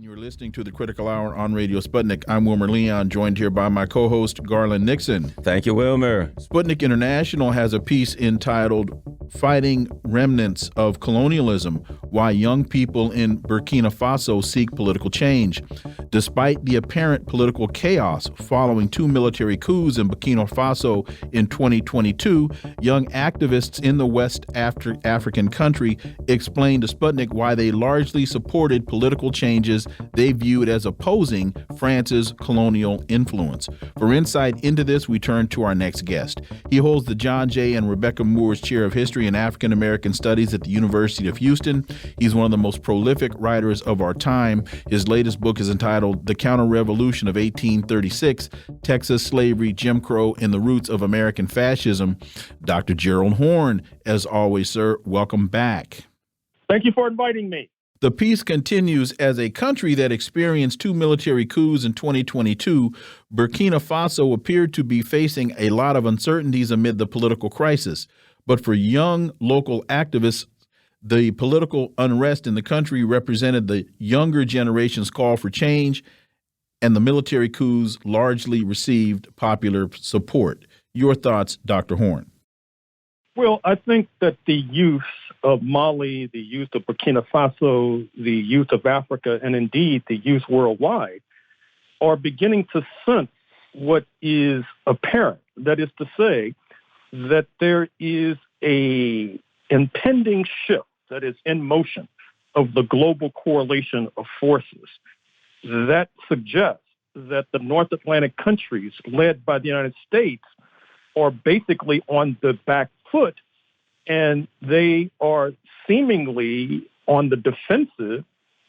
and you're listening to the Critical Hour on Radio Sputnik. I'm Wilmer Leon, joined here by my co-host, Garland Nixon. Thank you, Wilmer. Sputnik International has a piece entitled Fighting Remnants of Colonialism, Why Young People in Burkina Faso Seek Political Change. Despite the apparent political chaos following two military coups in Burkina Faso in 2022, young activists in the West African country explained to Sputnik why they largely supported political changes they viewed as opposing France's colonial influence. For insight into this, we turn to our next guest. He holds the John J. and Rebecca Moores Chair of History and African American Studies at the University of Houston. He's one of the most prolific writers of our time. His latest book is entitled The Counter-Revolution of 1836, Texas Slavery, Jim Crow, and the Roots of American Fascism. Dr. Gerald Horne, as always, sir, welcome back. Thank you for inviting me. The piece continues, as a country that experienced two military coups in 2022, Burkina Faso appeared to be facing a lot of uncertainties amid the political crisis. But for young local activists, the political unrest in the country represented the younger generation's call for change, and the military coups largely received popular support. Your thoughts, Dr. Horne? Well, I think that the youth of Mali, the youth of Burkina Faso, the youth of Africa, and indeed the youth worldwide are beginning to sense what is apparent. That is to say, that there is a impending shift that is in motion of the global correlation of forces that suggests that the North Atlantic countries led by the United States are basically on the back foot, and they are seemingly on the defensive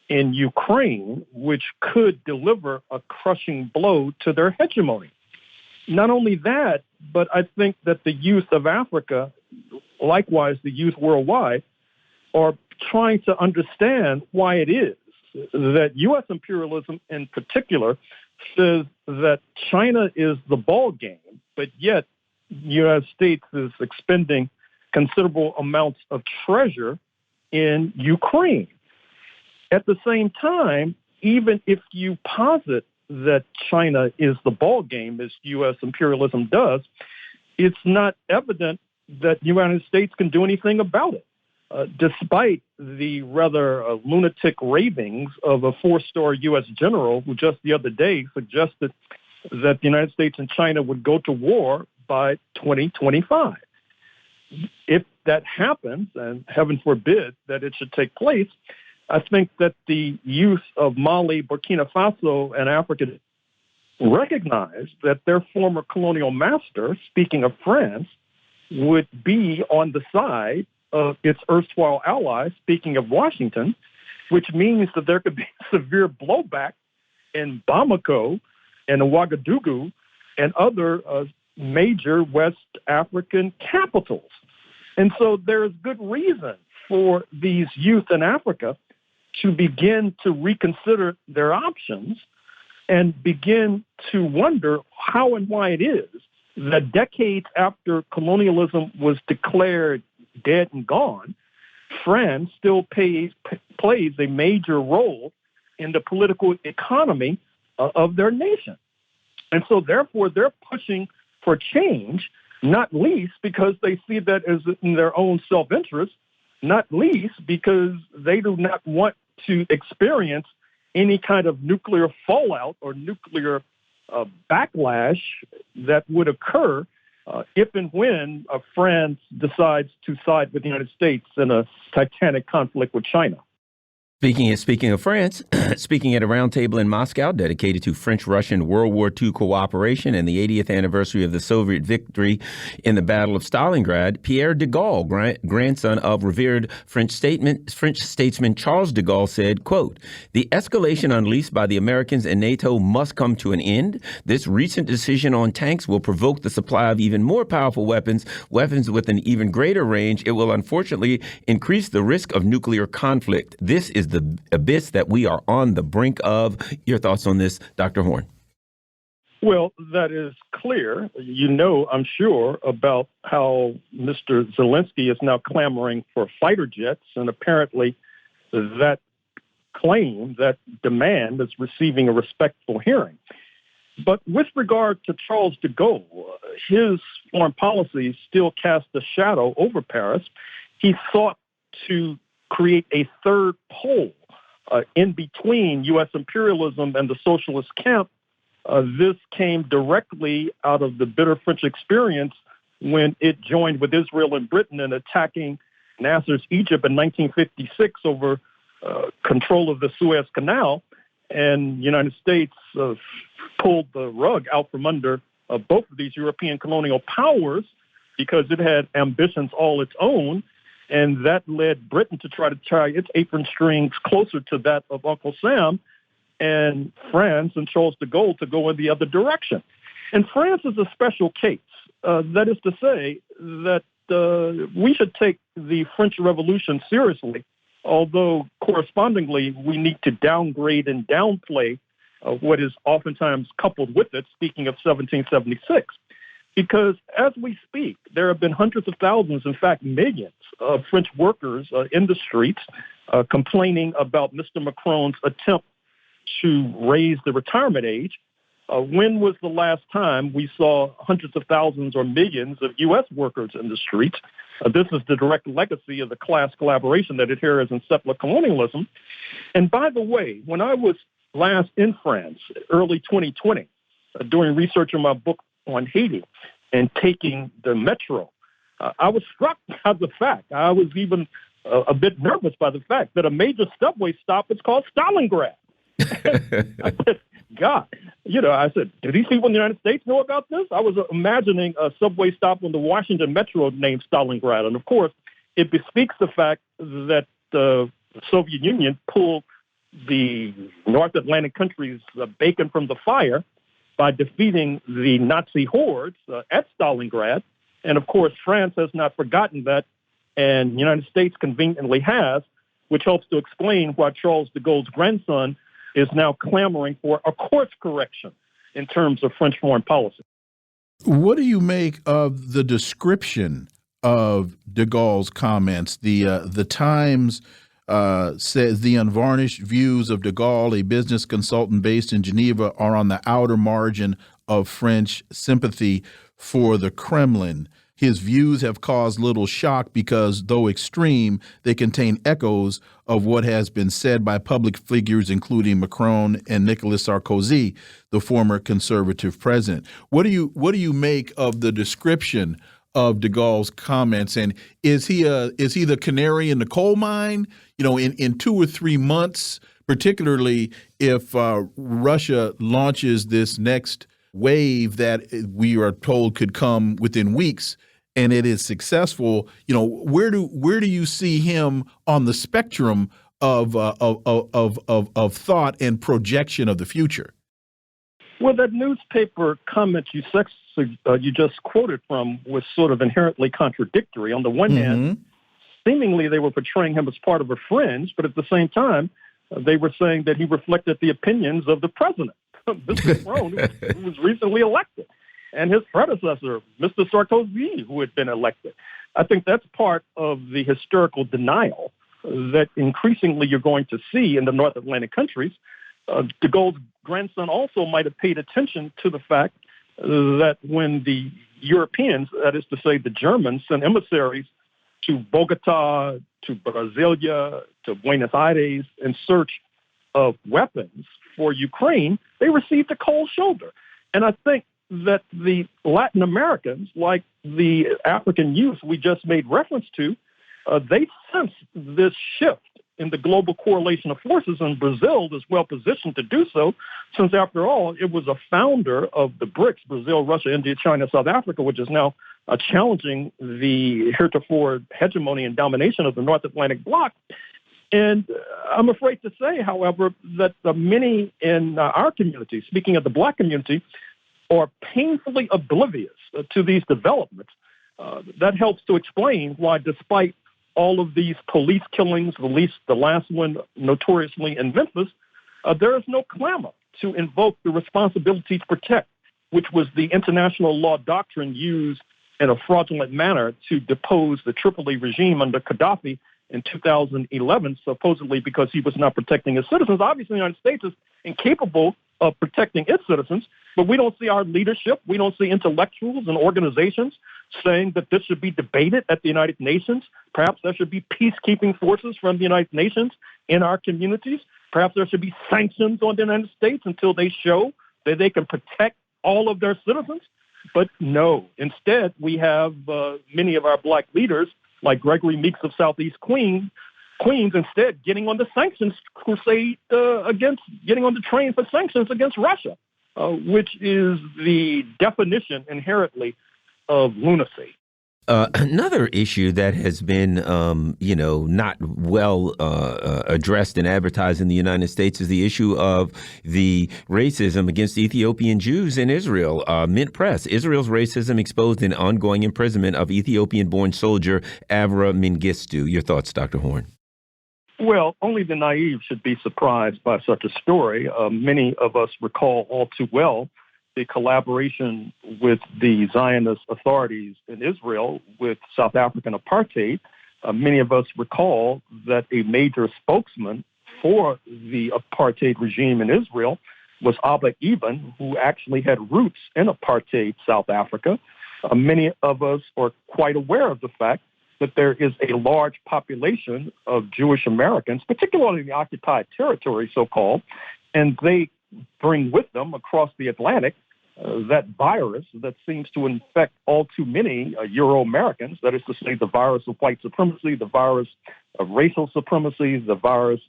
in Ukraine, which could deliver a crushing blow to their hegemony. Not only that, but I think that the youth of Africa, likewise the youth worldwide, are trying to understand why it is that U.S. imperialism in particular says that China is the ball game, but yet the United States is expending considerable amounts of treasure in Ukraine. At the same time, even if you posit that China is the ball game, as U.S. imperialism does, it's not evident that the United States can do anything about it, despite the rather lunatic ravings of a four-star U.S. general who just the other day suggested that the United States and China would go to war by 2025. If that happens, and heaven forbid that it should take place, I think that the youth of Mali, Burkina Faso, and Africa recognize that their former colonial master, speaking of France, would be on the side of its erstwhile allies, speaking of Washington, which means that there could be severe blowback in Bamako and Ouagadougou and other major West African capitals. And so there's good reason for these youth in Africa to begin to reconsider their options and begin to wonder how and why it is that decades after colonialism was declared dead and gone, France still plays a major role in the political economy of their nation. And so therefore they're pushing for change, not least because they see that as in their own self-interest, not least because they do not want to experience any kind of nuclear fallout or nuclear backlash that would occur if and when France decides to side with the United States in a titanic conflict with China. Speaking of France, speaking at a roundtable in Moscow dedicated to French-Russian World War II cooperation and the 80th anniversary of the Soviet victory in the Battle of Stalingrad, Pierre de Gaulle, grandson of revered French statesman Charles de Gaulle, said, quote, "The escalation unleashed by the Americans and NATO must come to an end. This recent decision on tanks will provoke the supply of even more powerful weapons with an even greater range. It will unfortunately increase the risk of nuclear conflict. This is the abyss that we are on the brink of." Your thoughts on this, Dr. Horne? Well, that is clear. You know, I'm sure, about how Mr. Zelensky is now clamoring for fighter jets, and apparently that claim, that demand is receiving a respectful hearing. But with regard to Charles de Gaulle, his foreign policy still cast a shadow over Paris. He sought to create a third pole in between U.S. imperialism and the socialist camp. This came directly out of the bitter French experience when it joined with Israel and Britain in attacking Nasser's Egypt in 1956 over control of the Suez Canal. And the United States pulled the rug out from under both of these European colonial powers because it had ambitions all its own. And that led Britain to try to tie its apron strings closer to that of Uncle Sam, and France and Charles de Gaulle to go in the other direction. And France is a special case. That is to say that we should take the French Revolution seriously, although correspondingly we need to downgrade and downplay what is oftentimes coupled with it, speaking of 1776. Because as we speak, there have been hundreds of thousands, in fact, millions of French workers in the streets complaining about Mr. Macron's attempt to raise the retirement age. When was the last time we saw hundreds of thousands or millions of U.S. workers in the streets? This is the direct legacy of the class collaboration that adheres in settler colonialism. And by the way, when I was last in France, early 2020, doing research in my book on Haiti and taking the metro, I was struck by the fact, I was even a bit nervous by the fact that a major subway stop is called Stalingrad. I said, God, I said, do these people in the United States know about this? I was imagining a subway stop on the Washington Metro named Stalingrad. And of course, it bespeaks the fact that the Soviet Union pulled the North Atlantic countries' bacon from the fire by defeating the Nazi hordes at Stalingrad. And of course, France has not forgotten that, and the United States conveniently has, which helps to explain why Charles de Gaulle's grandson is now clamoring for a course correction in terms of French foreign policy. What do you make of the description of de Gaulle's comments? The Times says the unvarnished views of de Gaulle, a business consultant based in Geneva, are on the outer margin of French sympathy for the Kremlin. His views have caused little shock because, though extreme, they contain echoes of what has been said by public figures, including Macron and Nicolas Sarkozy, the former conservative president. What do you make of the description of de Gaulle's comments? And is he the canary in the coal mine? In 2 or 3 months, particularly if Russia launches this next wave that we are told could come within weeks, and it is successful, where do you see him on the spectrum of thought and projection of the future? Well, that newspaper comment you just quoted from was sort of inherently contradictory. On the one hand, seemingly they were portraying him as part of a fringe, but at the same time, they were saying that he reflected the opinions of the president, Mr. Macron, who was recently elected, and his predecessor, Mr. Sarkozy, who had been elected. I think that's part of the historical denial that increasingly you're going to see in the North Atlantic countries. De Gaulle's grandson also might have paid attention to the fact that when the Europeans, that is to say the Germans, sent emissaries to Bogota, to Brasilia, to Buenos Aires in search of weapons for Ukraine, they received a cold shoulder. And I think that the Latin Americans, like the African youth we just made reference to, they sense this shift in the global correlation of forces, and Brazil is well positioned to do so, since after all, it was a founder of the BRICS, Brazil, Russia, India, China, South Africa, which is now challenging the heretofore hegemony and domination of the North Atlantic bloc. And I'm afraid to say, however, that many in our community, speaking of the Black community, are painfully oblivious to these developments. That helps to explain why, despite all of these police killings, at least the last one notoriously in Memphis, there is no clamor to invoke the responsibility to protect, which was the international law doctrine used in a fraudulent manner to depose the Tripoli regime under Gaddafi in 2011, supposedly because he was not protecting his citizens. Obviously, the United States is incapable of protecting its citizens, but we don't see our leadership, we don't see intellectuals and organizations saying that this should be debated at the United Nations. Perhaps there should be peacekeeping forces from the United Nations in our communities. Perhaps there should be sanctions on the United States until they show that they can protect all of their citizens. But no, instead, we have many of our black leaders, like Gregory Meeks of Southeast Queens, instead getting on the sanctions crusade getting on the train for sanctions against Russia, which is the definition inherently of lunacy. Another issue that has been, not well addressed and advertised in the United States is the issue of the racism against Ethiopian Jews in Israel. Mint Press, Israel's racism exposed in ongoing imprisonment of Ethiopian-born soldier Avra Mengistu. Your thoughts, Dr. Horne? Well, only the naive should be surprised by such a story. Many of us recall all too well the collaboration with the Zionist authorities in Israel with South African apartheid. Many of us recall that a major spokesman for the apartheid regime in Israel was Abba Eban, who actually had roots in apartheid South Africa. Many of us are quite aware of the fact that there is a large population of Jewish Americans, particularly in the occupied territory, so-called, and they bring with them across the Atlantic that virus that seems to infect all too many Euro-Americans, that is to say the virus of white supremacy, the virus of racial supremacy, the virus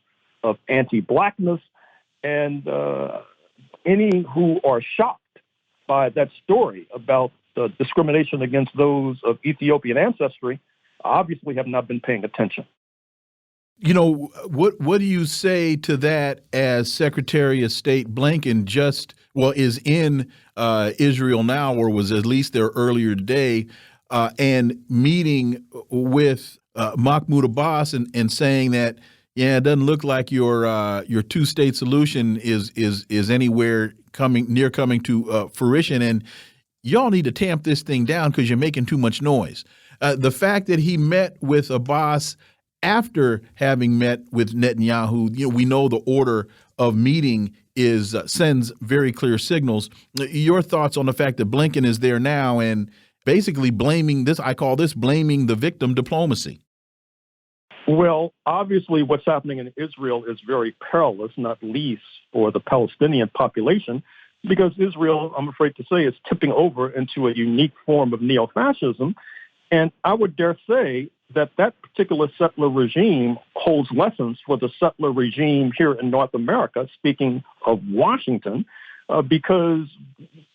of anti-blackness, and any who are shocked by that story about the discrimination against those of Ethiopian ancestry obviously have not been paying attention. You know, what do you say to that as Secretary of State Blinken is in Israel now, or was at least there earlier today, and meeting with Mahmoud Abbas and saying that, yeah, it doesn't look like your two-state solution is anywhere coming to fruition, and y'all need to tamp this thing down because you're making too much noise. The fact that he met with Abbas after having met with Netanyahu, we know the order of meeting sends very clear signals. Your thoughts on the fact that Blinken is there now and basically blaming this? I call this blaming the victim diplomacy. Well, obviously what's happening in Israel is very perilous, not least for the Palestinian population, because Israel, I'm afraid to say, is tipping over into a unique form of neo-fascism. And I would dare say that particular settler regime holds lessons for the settler regime here in North America, speaking of Washington, because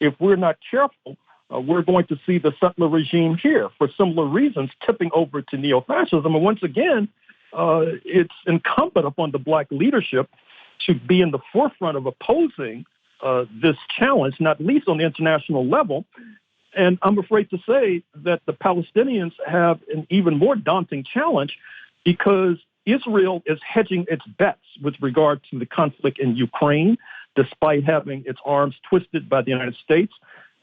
if we're not careful, we're going to see the settler regime here for similar reasons tipping over to neo-fascism. And once again, it's incumbent upon the black leadership to be in the forefront of opposing this challenge, not least on the international level. And I'm afraid to say that the Palestinians have an even more daunting challenge because Israel is hedging its bets with regard to the conflict in Ukraine, despite having its arms twisted by the United States.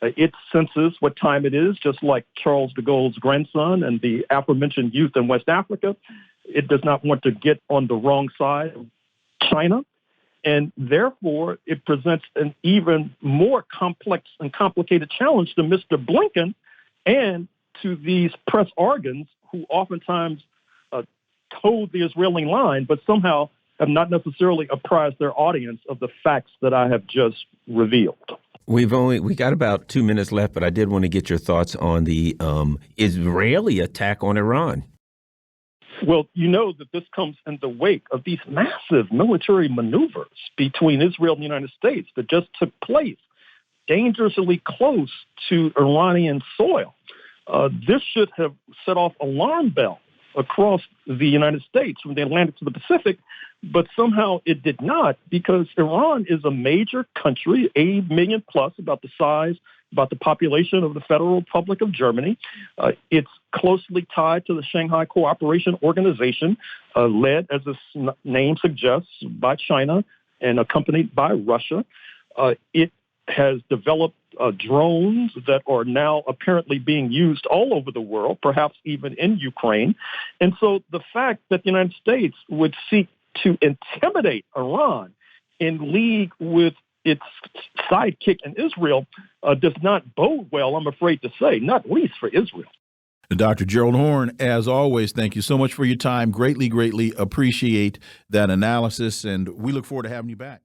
It senses what time it is, just like Charles de Gaulle's grandson and the aforementioned youth in West Africa. It does not want to get on the wrong side of China. And therefore, it presents an even more complex and complicated challenge to Mr. Blinken and to these press organs who oftentimes toe the Israeli line, but somehow have not necessarily apprised their audience of the facts that I have just revealed. We got about 2 minutes left, but I did want to get your thoughts on the Israeli attack on Iran. Well, you know that this comes in the wake of these massive military maneuvers between Israel and the United States that just took place dangerously close to Iranian soil. This should have set off alarm bells across the United States from the Atlantic to the Pacific, but somehow it did not because Iran is a major country, 80 million plus, about the population of the Federal Republic of Germany. It's closely tied to the Shanghai Cooperation Organization, led, as its name suggests, by China and accompanied by Russia. It has developed drones that are now apparently being used all over the world, perhaps even in Ukraine. And so the fact that the United States would seek to intimidate Iran in league with its sidekick in Israel does not bode well, I'm afraid to say, not least for Israel. Dr. Gerald Horne, as always, thank you so much for your time. Greatly, greatly appreciate that analysis, and we look forward to having you back.